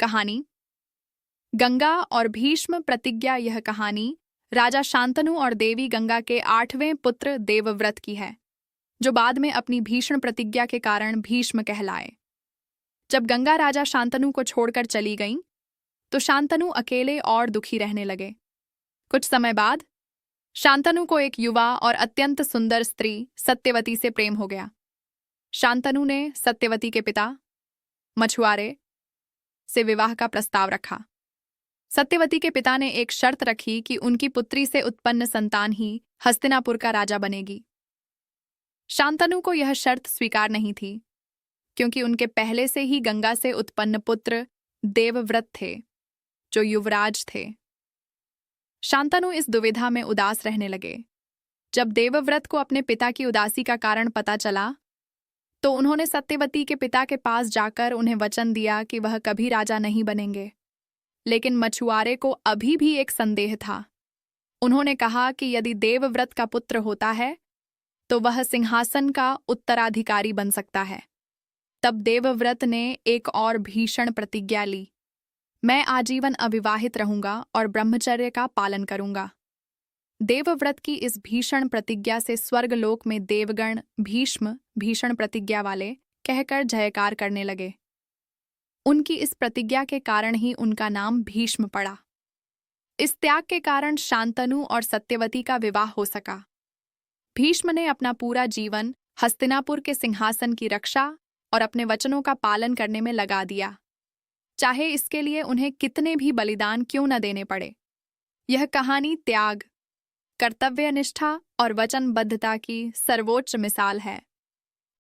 कहानी गंगा और भीष्म प्रतिज्ञा। यह कहानी राजा शांतनु और देवी गंगा के 8वें पुत्र देवव्रत की है, जो बाद में अपनी भीषण प्रतिज्ञा के कारण भीष्म कहलाए। जब गंगा राजा शांतनु को छोड़कर चली गईं, तो शांतनु अकेले और दुखी रहने लगे। कुछ समय बाद शांतनु को एक युवा और अत्यंत सुंदर स्त्री सत्यवती से प्रेम हो गया। शांतनु ने सत्यवती के पिता मछुआरे से विवाह का प्रस्ताव रखा। सत्यवती के पिता ने एक शर्त रखी कि उनकी पुत्री से उत्पन्न संतान ही हस्तिनापुर का राजा बनेगी। शांतनु को यह शर्त स्वीकार नहीं थी, क्योंकि उनके पहले से ही गंगा से उत्पन्न पुत्र देवव्रत थे, जो युवराज थे। शांतनु इस दुविधा में उदास रहने लगे। जब देवव्रत को अपने पिता की उदासी का कारण पता चला, तो उन्होंने सत्यवती के पिता के पास जाकर उन्हें वचन दिया कि वह कभी राजा नहीं बनेंगे। लेकिन मछुआरे को अभी भी एक संदेह था। उन्होंने कहा कि यदि देवव्रत का पुत्र होता है, तो वह सिंहासन का उत्तराधिकारी बन सकता है। तब देवव्रत ने एक और भीषण प्रतिज्ञा ली, मैं आजीवन अविवाहित रहूंगा और ब्रह्मचर्य का पालन करूंगा। देवव्रत की इस भीषण प्रतिज्ञा से स्वर्गलोक में देवगण भीष्म भीषण प्रतिज्ञा वाले कहकर जयकार करने लगे। उनकी इस प्रतिज्ञा के कारण ही उनका नाम भीष्म पड़ा। इस त्याग के कारण शांतनु और सत्यवती का विवाह हो सका। भीष्म ने अपना पूरा जीवन हस्तिनापुर के सिंहासन की रक्षा और अपने वचनों का पालन करने में लगा दिया, चाहे इसके लिए उन्हें कितने भी बलिदान क्यों न देने पड़े। यह कहानी त्याग, कर्तव्यनिष्ठा और वचनबद्धता की सर्वोच्च मिसाल है।